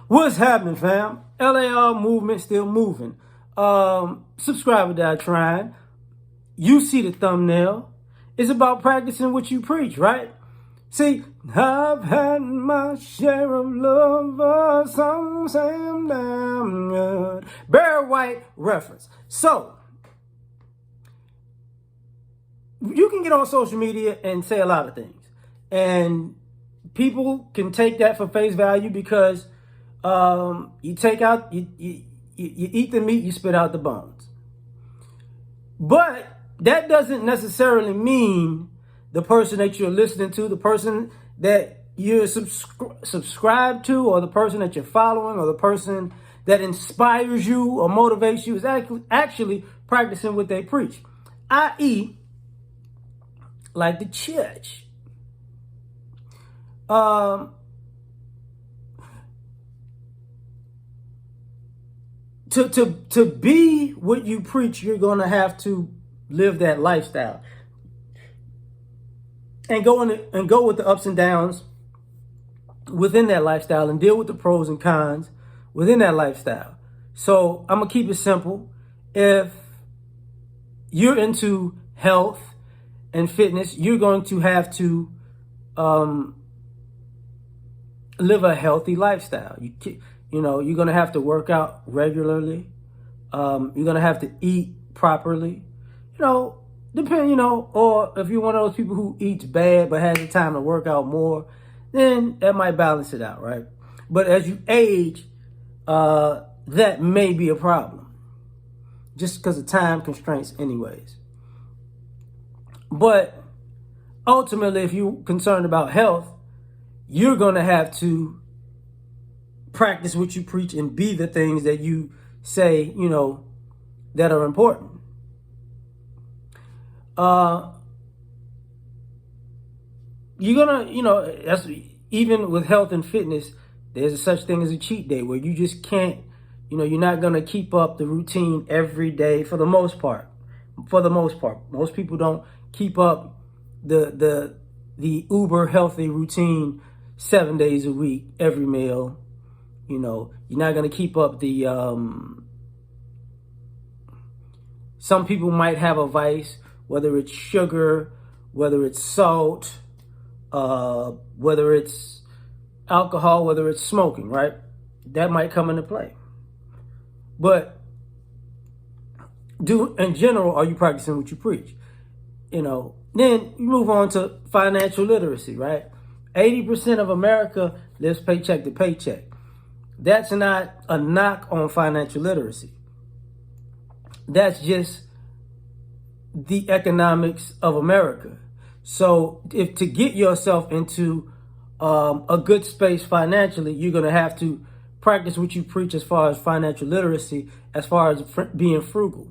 What's happening, fam? L.A.R. movement still moving. Subscribe to trying. You see the thumbnail. It's about practicing what you preach, right? See, I've had my share of lovers, some say I'm damn good. Barry White reference. So, you can get on social media and say a lot of things. And people can take that for face value because you take out, you eat the meat, you spit out the bones. But that doesn't necessarily mean the person that you're listening to, the person that you're subscribed to, or the person that you're following, or the person that inspires you or motivates you is actually practicing what they preach. I.e., like the church. To be what you preach, you're going to have to live that lifestyle and go with the ups and downs within that lifestyle and deal with the pros and cons within that lifestyle. So I'm going to keep it simple. If you're into health and fitness, you're going to have to live a healthy lifestyle. You're going to have to work out regularly. You're going to have to eat properly. Or if you're one of those people who eats bad but has the time to work out more, then that might balance it out, right? But as you age, that may be a problem, just because of time constraints anyways. But ultimately, if you're concerned about health, you're going to have to practice what you preach and be the things that you say, that are important. You're gonna, that's even with health and fitness, there's a such thing as a cheat day where you just can't, you're not gonna keep up the routine every day for the most part. Most people don't keep up the uber healthy routine 7 days a week, every meal. You're not going to keep up the, some people might have a vice, whether it's sugar, whether it's salt, whether it's alcohol, whether it's smoking, right? That might come into play. But in general, are you practicing what you preach? Then you move on to financial literacy, right? 80% of America lives paycheck to paycheck. That's not a knock on financial literacy. That's just the economics of America. So if to get yourself into a good space financially, you're going to have to practice what you preach as far as financial literacy, as far as being frugal.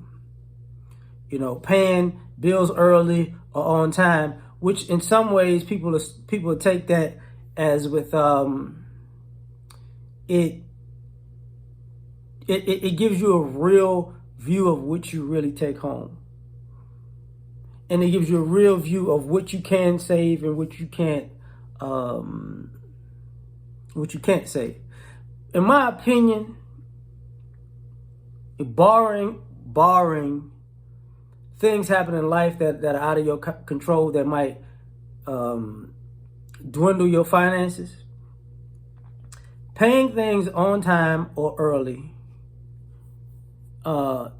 Paying bills early or on time, which in some ways people take that as with it gives you a real view of what you really take home. And it gives you a real view of what you can save and what you can't save. In my opinion, barring things happen in life that are out of your control that might dwindle your finances, paying things on time or early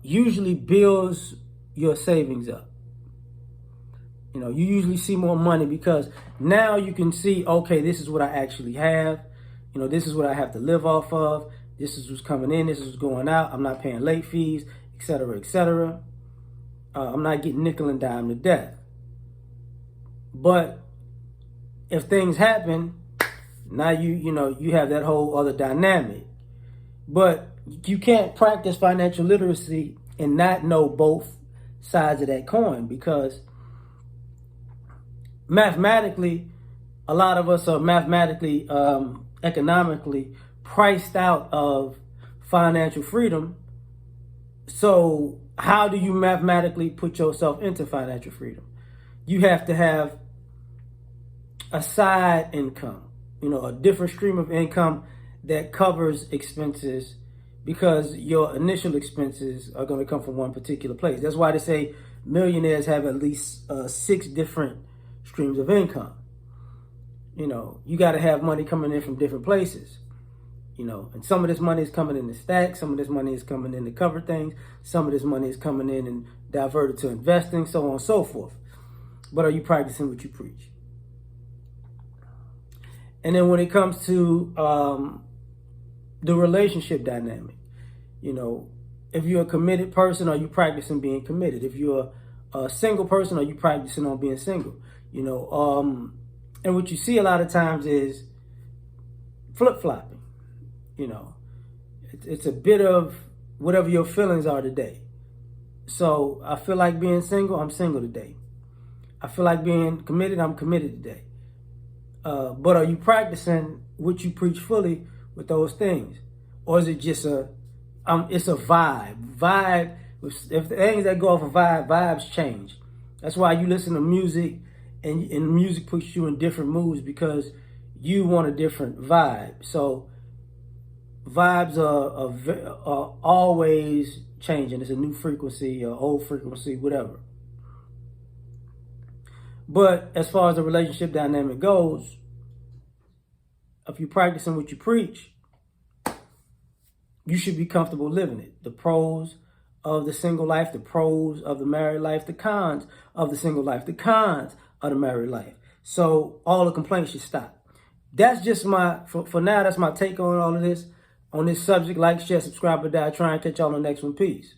usually builds your savings up. You usually see more money because now you can see, okay, this is what I actually have. This is what I have to live off of. This is what's coming in. This is what's going out. I'm not paying late fees, et cetera, et cetera. I'm not getting nickel and dime to death. But if things happen, now you have that whole other dynamic. But you can't practice financial literacy and not know both sides of that coin, because mathematically, a lot of us are mathematically, economically priced out of financial freedom. So how do you mathematically put yourself into financial freedom? You have to have a side income, a different stream of income that covers expenses, because your initial expenses are going to come from one particular place. That's why they say millionaires have at least 6 different streams of income. You know, you got to have money coming in from different places. You know, and some of this money is coming in to stack, some of this money is coming in to cover things, some of this money is coming in and diverted to investing, so on and so forth. But are you practicing what you preach? And then when it comes to the relationship dynamic, you know, if you're a committed person, are you practicing being committed? If you're a single person, are you practicing on being single? You know, and what you see a lot of times is flip-flopping. You know, it's a bit of whatever your feelings are today. So I feel like being single, I'm single today. I feel like being committed, I'm committed today. But are you practicing what you preach fully with those things? Or is it just it's a vibe? Vibe, if the things that go off a vibe, vibes change. That's why you listen to music and music puts you in different moods, because you want a different vibe. So vibes are always changing. It's a new frequency, or old frequency, whatever. But as far as the relationship dynamic goes, if you're practicing what you preach, you should be comfortable living it. The pros of the single life, the pros of the married life, the cons of the single life, the cons of the married life. So all the complaints should stop. That's just for now, that's my take on all of this. On this subject. Like, share, subscribe, or die. Try and catch y'all on the next one. Peace.